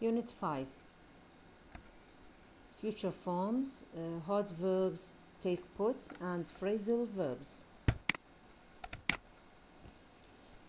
Unit 5. Future forms, hard verbs, take put, and phrasal verbs.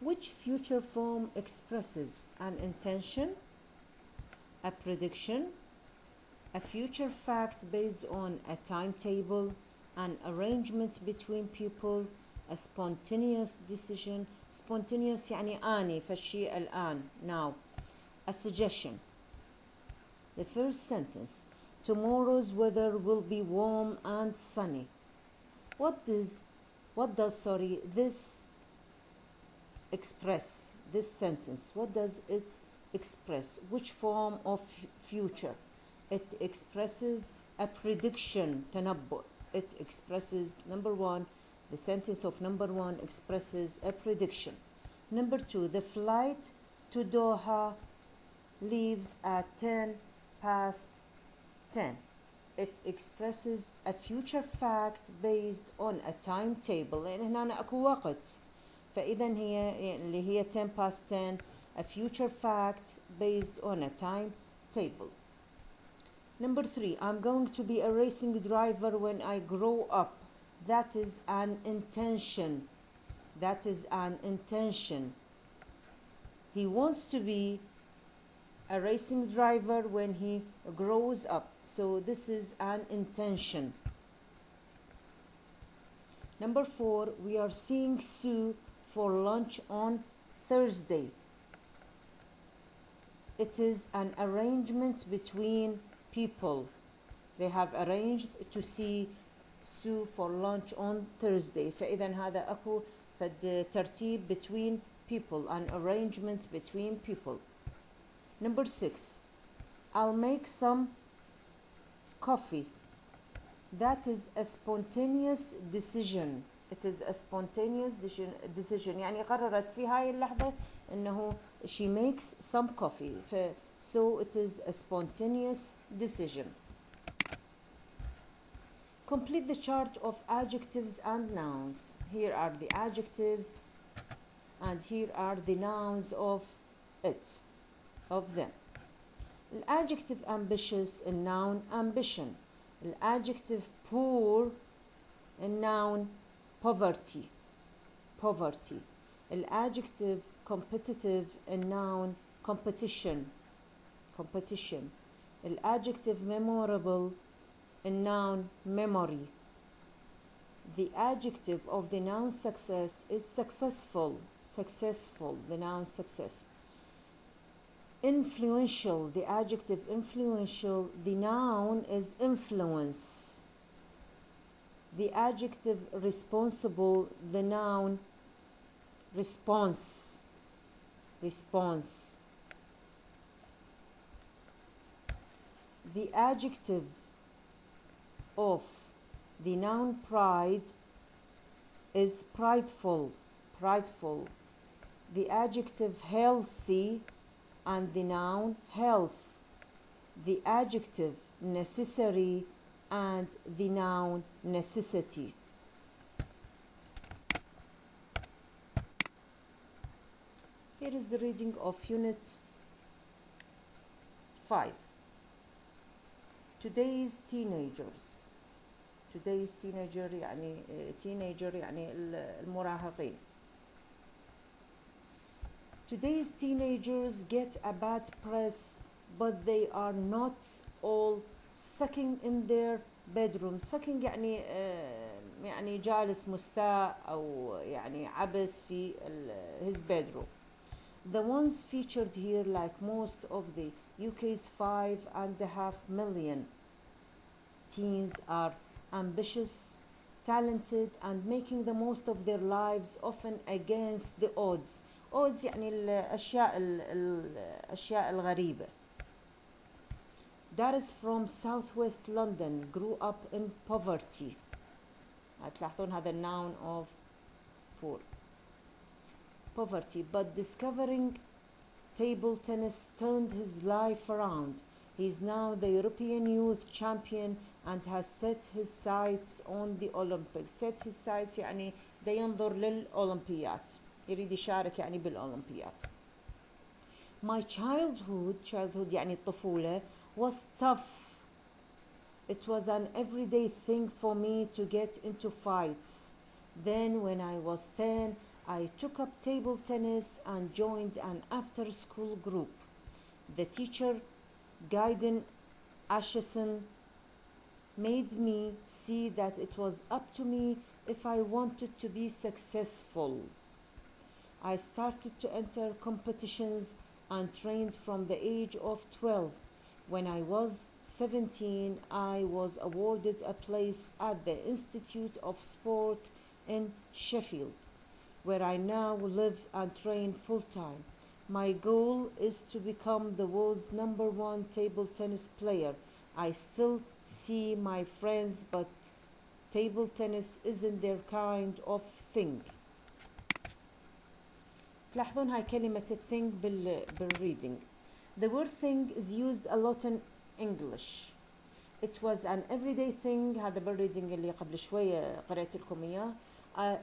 Which future form expresses an intention, a prediction, a future fact based on a timetable, an arrangement between people, a spontaneous decision. Spontaneous يعني آني فالشيء الآن, now. A suggestion. The first sentence. Tomorrow's weather will be warm and sunny. What does this express? This sentence, what does it express? Which form of future? It expresses a prediction, تنبؤ. It expresses, number one, the sentence of number one expresses a prediction. Number two, the flight to Doha leaves at 10 past 10. It expresses a future fact based on a timetable. لأن هنا أكو وقت. فإذا هي اللي هي 10 past 10, a future fact based on a timetable. Number three, I'm going to be a racing driver when I grow up. That is an intention. That is an intention. He wants to be a racing driver when he grows up. So this is an intention. Number four, we are seeing Sue for lunch on Thursday. It is an arrangement between people. They have arranged to see Sue for lunch on Thursday. فإذا هذا أكو فد ترتيب between people, an arrangement between people. Number six, I'll make some coffee. That is a spontaneous decision. It is a spontaneous decision. يعني قررت في هاي اللحظة إنه she makes some coffee. So it is a spontaneous decision. Complete the chart of adjectives and nouns. Here are the adjectives and here are the nouns of it, of them. Adjective ambitious, a noun ambition. Adjective poor, a noun poverty, poverty. Adjective competitive, a noun competition, competition. Adjective memorable, a noun memory. The adjective of the noun success is successful, successful, the noun success. Influential, the adjective influential, the noun is influence. The adjective responsible, the noun response, response. The adjective of the noun pride is prideful, prideful. The adjective healthy and the noun health. The adjective necessary and the noun necessity. Here is the reading of Unit 5. Today's teenagers. Today's teenager يعني teenager يعني المراهقين. Today's teenagers get a bad press, but they are not all sucking in their bedroom. Sucking يعني يعني جالس مستاء أو يعني عبس في his bedroom. The ones featured here, like most of the UK's 5.5 million teens, are ambitious, talented, and making the most of their lives, often against the odds. odds يعني الأشياء الغريبة. That is from southwest London, grew up in poverty. هتلاحظون هذا noun of poor. Poverty, but discovering table tennis turned his life around. He is now the European youth champion and has set his sights on the Olympics. Set his sights يعني ده ينظر للأولمبيات. يريد يشارك يعني بالأولمبيات. My childhood يعني الطفولة was tough. It was an everyday thing for me to get into fights. Then when I was 10, I took up table tennis and joined an after-school group. The teacher, Gaiden Asheson, made me see that it was up to me if I wanted to be successful. I started to enter competitions and trained from the age of 12. When I was 17, I was awarded a place at the Institute of Sport in Sheffield, where I now live and train full-time. My goal is to become the world's #1 table tennis player. I still see my friends, but table tennis isn't their kind of thing. تلاحظون هاي كلمة thing بالreading. The word thing is used a lot in English. It was an everyday thing. هذا بالreading اللي قبل شوية قرأت لكم إياه.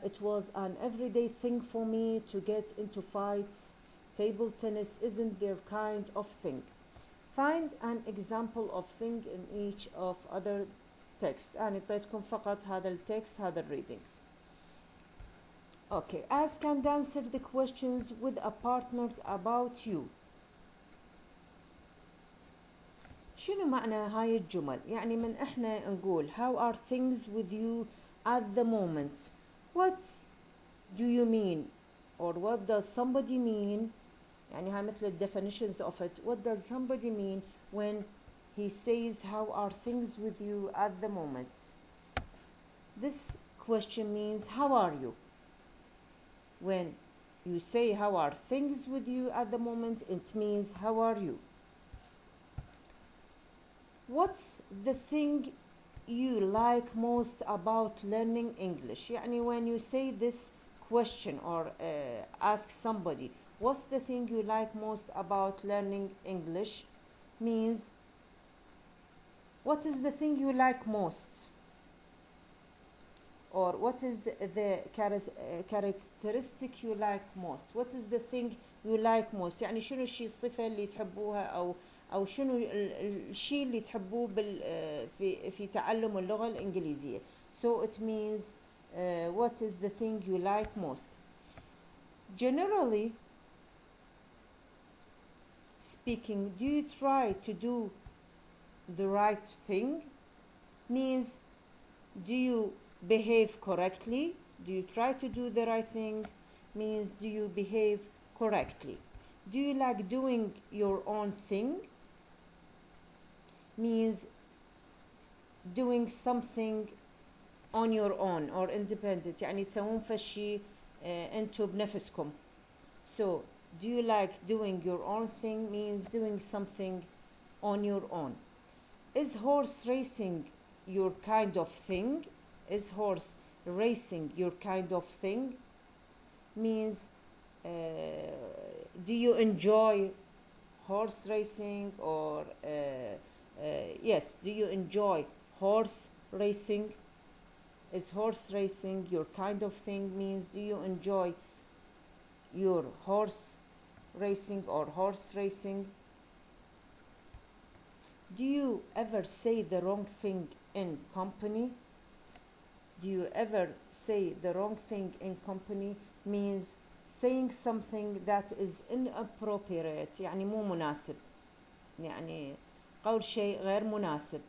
It was an everyday thing for me to get into fights. Table tennis isn't their kind of thing. Find an example of thing in each of other text. أنا أعطيتكم فقط هذا التكست هذا الreading. Okay, ask and answer the questions with a partner about you. شنو معنى هاي الجمل؟ يعني من احنا نقول how are things with you at the moment. What do you mean? Or what does somebody mean? يعني هاي مثل definitions of it. What does somebody mean when he says how are things with you at the moment? This question means how are you? When you say how are things with you at the moment, it means how are you? What's the thing you like most about learning English? يعني when you say this question or ask somebody, what's the thing you like most about learning English? Means what is the thing you like most? Or what is the characteristic you like most? What is the thing you like most? يعني شنو الشيء الصفة اللي تحبوها أو شنو الشيء اللي تحبوه في تعلم اللغة الإنجليزية. So it means what is the thing you like most. Generally speaking, do you try to do the right thing? Means do you behave correctly? Do you try to do the right thing? Means do you behave correctly? Do you like doing your own thing? Means doing something on your own or independent. يعني تسوون فشي انتو بنفسكم. So do you like doing your own thing? Means doing something on your own. Is horse racing your kind of thing? Is horse racing your kind of thing? Means do you enjoy horse racing or yes, do you enjoy horse racing? Is horse racing your kind of thing? Means do you enjoy your horse racing or horse racing? Do you ever say the wrong thing in company? Do you ever say the wrong thing in company? Means saying something that is inappropriate. يعني مو مناسب. يعني قول شيء غير مناسب.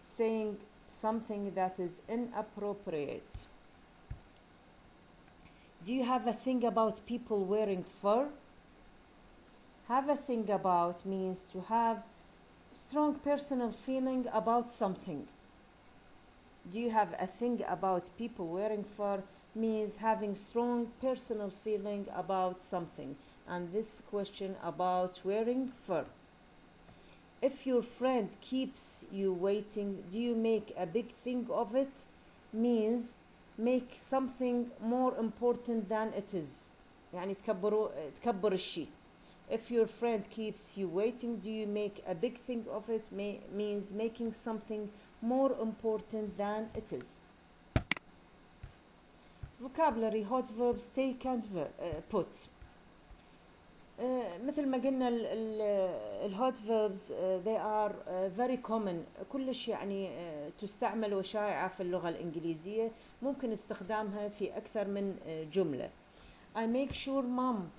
Saying something that is inappropriate. Do you have a thing about people wearing fur? Have a thing about means to have strong personal feeling about something. Do you have a thing about people wearing fur? Means having strong personal feeling about something. And this question about wearing fur. If your friend keeps you waiting, do you make a big thing of it? Means make something more important than it is. يعني تكبر الشيء. If your friend keeps you waiting, do you make a big thing of it? Means making something more important than it is. Vocabulary, hot verbs, take and put. مثل ما قلنا الهوت verbs they are very common كلش يعني تستعمل وشائعة في اللغة الإنجليزية ممكن استخدامها في أكثر من جملة. I make sure mom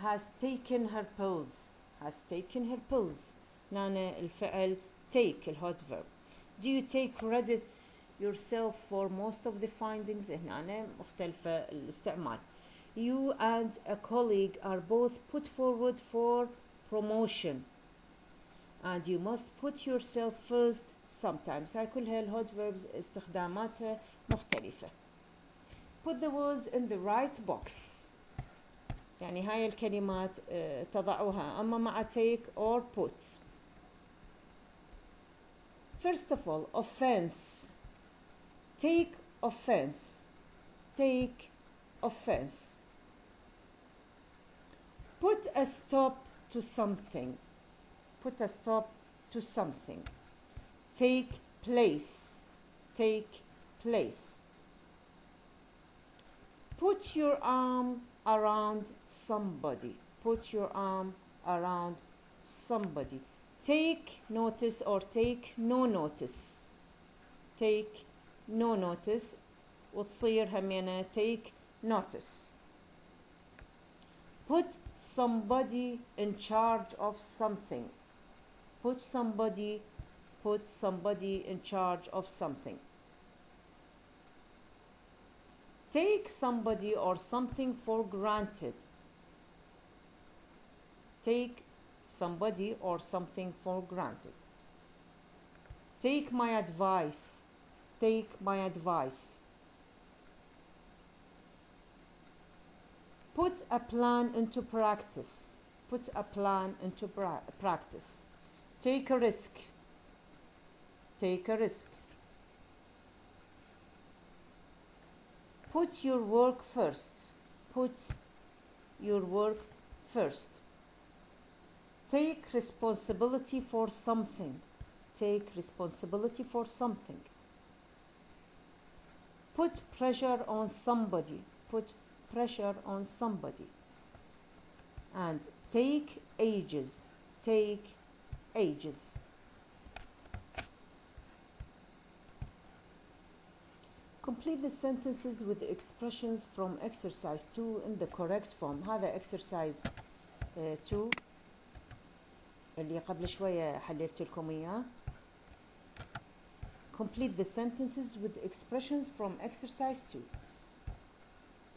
has taken her pills. has taken her pills. هنا الفعل take الهوت verb. Do you take credit yourself for most of the findings؟ هنا مختلفة الاستعمال. You and a colleague are both put forward for promotion and you must put yourself first sometimes. هاي كلها الهوت verbs استخداماتها مختلفة. Put the words in the right box. يعني هاي الكلمات تضعوها أما مع take or put. First of all, offense. Take offense. Take offense. Put a stop to something. Put a stop to something. Take place. Take place. Put your arm around somebody. Put your arm around somebody. Take notice or take no notice. Take no notice وتصير همينة take notice. Put somebody in charge of something. Put somebody in charge of something. Take somebody or something for granted. Take somebody or something for granted. Take my advice. Take my advice. Put a plan into practice. Put a plan into practice. Take a risk. Take a risk. Put your work first. Put your work first. Take responsibility for something. Take responsibility for something. Put pressure on somebody. Put pressure on somebody. And take ages. Take ages. Complete the sentences with the expressions from exercise 2 in the correct form. هذا exercise 2 اللي قبل شوية حللت لكم إياه. Complete the sentences with the expressions from exercise 2.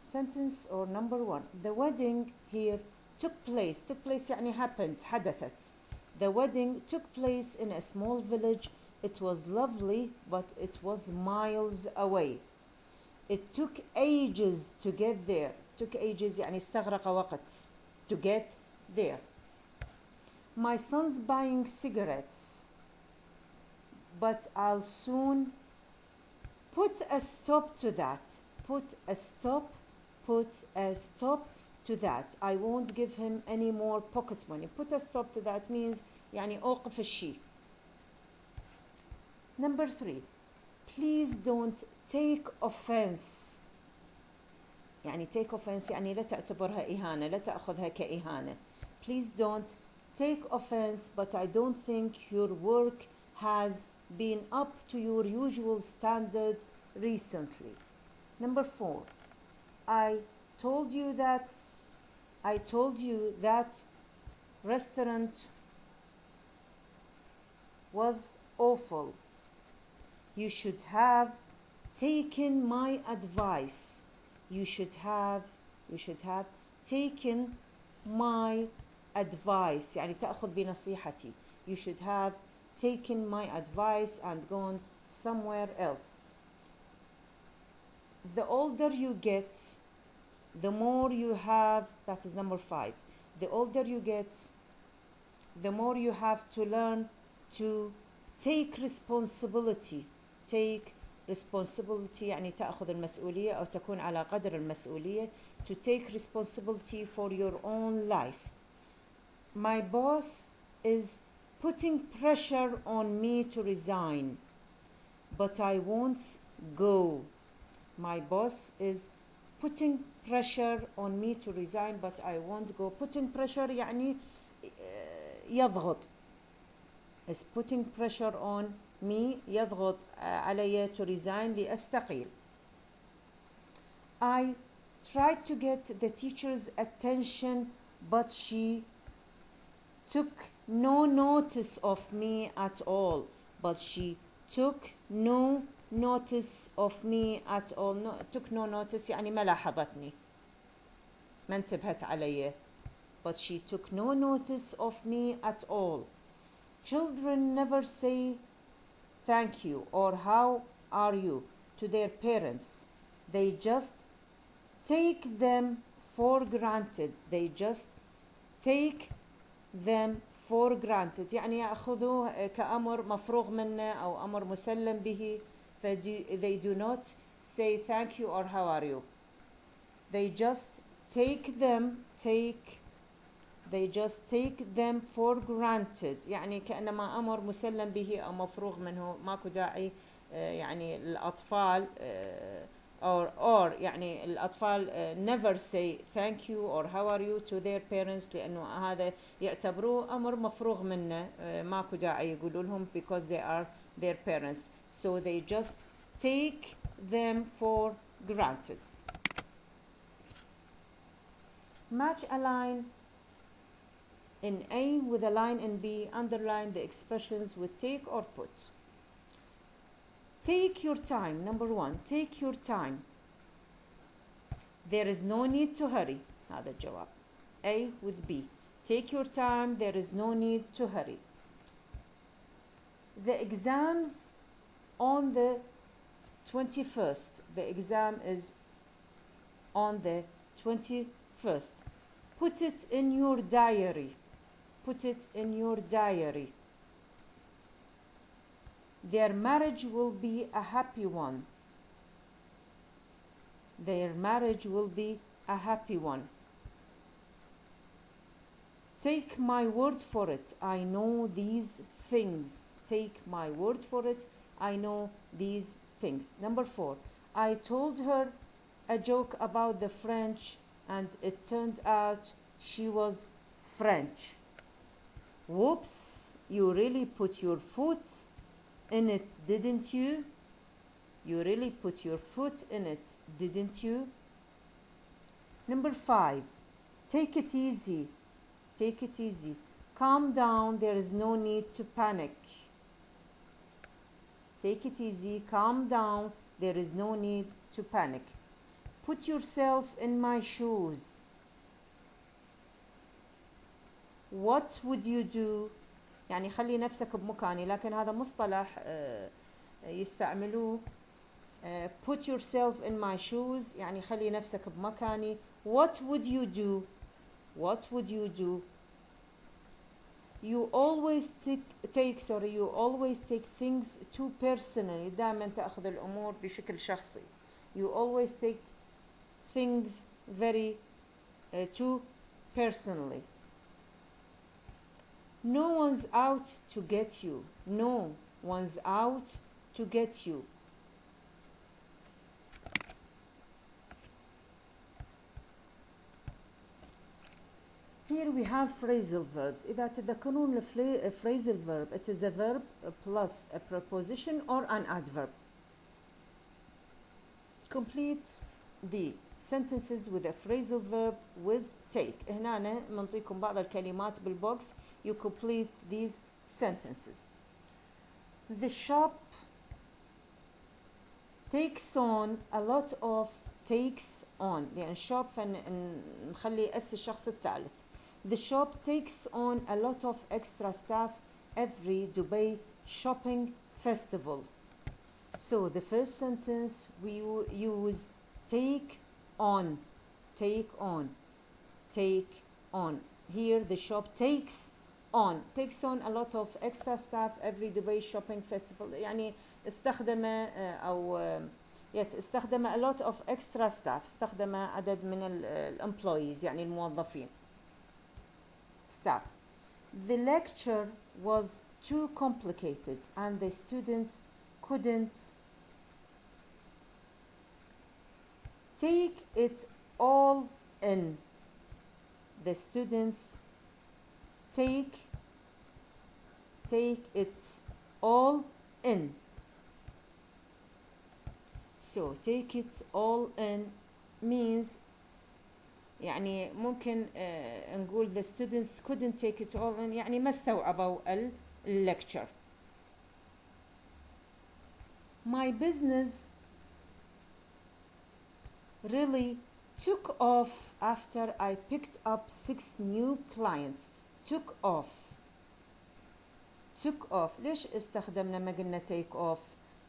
Sentence or number 1. The wedding here took place. Took place يعني happened. حدثت. The wedding took place in a small village. It was lovely, but it was miles away. It took ages to get there. Took ages يعني استغرق وقت. To get there. My son's buying cigarettes, but I'll soon put a stop to that. Put a stop to that. I won't give him any more pocket money. Put a stop to that means يعني أوقف الشيء. Number 3. Please don't take offense. يعني take offense يعني لا تعتبرها إهانة. لا تأخذها كإهانة. Please don't take offense, but I don't think your work has been up to your usual standard recently. Number 4. I told you that restaurant was awful. You should have taken my advice. You should have taken my advice. يعني تأخذ بنصيحتي. You should have taken my advice and gone somewhere else. The older you get, the more you have. That is number 5. The older you get, the more you have to learn to take responsibility. Take responsibility يعني تأخذ المسؤولية أو تكون على قدر المسؤولية. To take responsibility for your own life. My boss is putting pressure on me to resign, but I won't go. My boss is putting pressure on me to resign but I won't go. putting pressure يعني يضغط. is putting pressure on me يضغط علي to resign لأستقيل. I tried to get the teacher's attention but she took no notice of me at all. But she took no notice of me at all. No, took no notice يعني ما لاحظتني ما انتبهت علي. But she took no notice of me at all. Children never say thank you or how are you to their parents. They just take them for granted. They just take them for granted يعني يأخذوه كأمر مفروغ منه أو أمر مسلم به. They do not say thank you or how are you. They just take them for granted يعني كأنما أمر مسلم به أو مفروغ منه ماكو داعي يعني الأطفال or يعني الأطفال never say thank you or how are you to their parents لأنه هذا يعتبروه أمر مفروغ منه ماكو داعي يقولوا لهم because they are their parents. So they just take them for granted. Match a line in A with a line in B. Underline the expressions with take or put. Take your time. Number one, take your time. There is no need to hurry. هذا الجواب. A with B. Take your time. There is no need to hurry. The exams on the 21st. The exam is on the 21st. Put it in your diary. Put it in your diary. Their marriage will be a happy one. Their marriage will be a happy one. Take my word for it. I know these things. Take my word for it. I know these things. Number 4. I told her a joke about the French and it turned out she was French. Whoops, you really put your foot in it, didn't you? You really put your foot in it, didn't you? Number 5. Take it easy. Take it easy. Calm down. There is no need to panic. Take it easy. Calm down. There is no need to panic. Put yourself in my shoes. What would you do? يعني خلي نفسك بمكاني لكن هذا مصطلح يستعملوه. Put yourself in my shoes يعني خلي نفسك بمكاني. What would you do? What would you do? You always take things too personally. دائما تأخذ الأمور بشكل شخصي. You always take things very too personally. No one's out to get you. No one's out to get you. Here we have phrasal verbs. إذا تذكرون phrasal verb, it is a verb plus a preposition or an adverb. Complete the sentences with a phrasal verb with take. هنا أنا منطيكم بعض الكلمات بالبوكس. You complete these sentences. The shop takes on a lot of takes on. لأن shop فنخلي اس الشخص الثالث. The shop takes on a lot of extra staff every Dubai shopping festival. So the first sentence we use take on, take on, take on. Here the shop takes on a lot of extra staff every Dubai shopping festival. يعني استخدم استخدم a lot of extra staff. استخدم عدد من employees يعني الموظفين. Staff. The lecture was too complicated and the students couldn't take it all in. The students take it all in. So take it all in means يعني ممكن نقول the students couldn't take it all in يعني ما استوعبوا lecture. My business really took off after I picked up 6 new clients. took off. ليش استخدمنا ما قلنا take off؟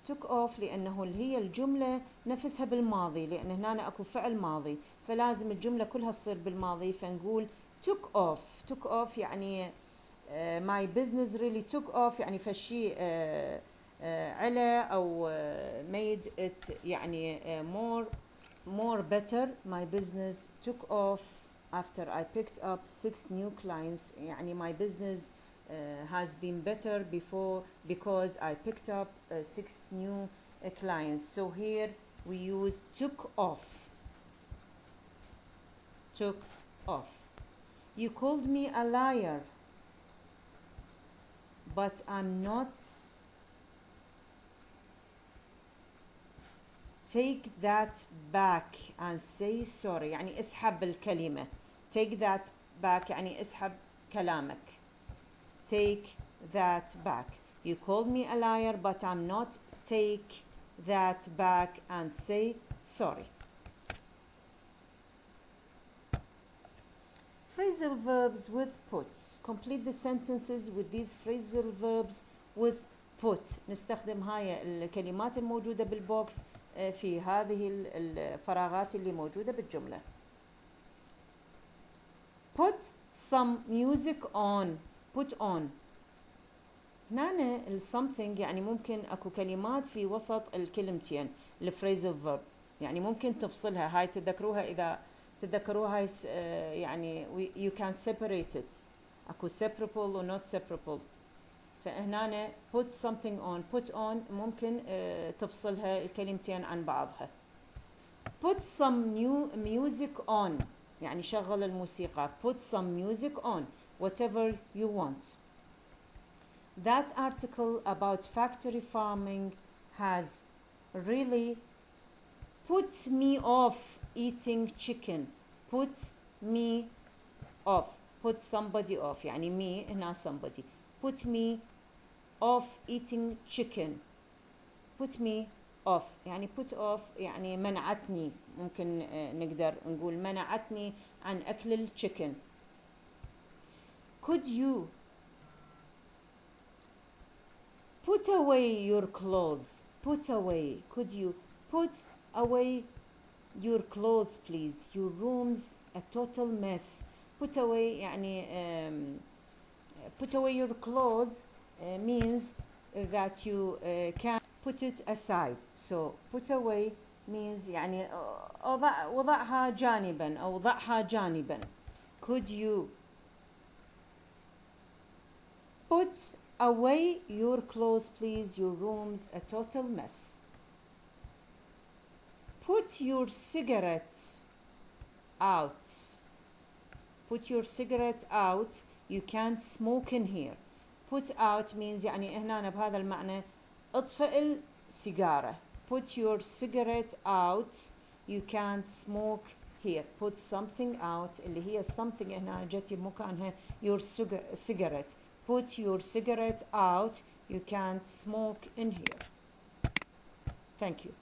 took off لأنه هي الجملة نفسها بالماضي، لأن هنا أكو فعل ماضي فلازم الجملة كلها تصير بالماضي، فنقول took off يعني my business really took off يعني فشي على أو made it يعني more better. My business took off after I picked up 6 new clients يعني my business has been better before because I picked up 6 new clients. So here we use took off. You called me a liar, but I'm not. Take that back and say sorry. يعني اسحب الكلمة. Take that back يعني اسحب كلامك. Take that back. You called me a liar, but I'm not. Take that back and say sorry. Phrasal verbs with put. Complete the sentences with these phrasal verbs with put. نستخدم هاي الكلمات الموجودة بالبوكس في هذه الفراغات اللي موجودة بالجملة. Put some music on. Put on. هنا something يعني ممكن اكو كلمات في وسط الكلمتين الفريزل verb يعني ممكن تفصلها. هاي تذكروها اذا تذكروها يعني you can separate it. اكو separable و not separable. فهنا put something on. put on ممكن تفصلها الكلمتين عن بعضها. put some new music on يعني شغل الموسيقى. put some music on whatever you want. That article about factory farming has really put me off eating chicken. put me off. put somebody off يعني me هنا somebody. put me off eating chicken. put me off يعني put off يعني منعتني. ممكن نقدر نقول منعتني عن أكل الchicken. could you put away your clothes? put away. could you put away your clothes please? your room's a total mess. put away يعني put away your clothes means that you can put it aside. So put away means يعني وضعها جانبا أو ضعها جانبا. could you put away your clothes please? your room's a total mess. put your cigarette out. put your cigarette out. you can't smoke in here. put out means يعني هنا بهذا المعنى اطفئ السيجارة. put your cigarette out. you can't smoke here. put something out اللي هي something هنا جت بمكانها your cigarette. put your cigarette out. you can't smoke in here. Thank you.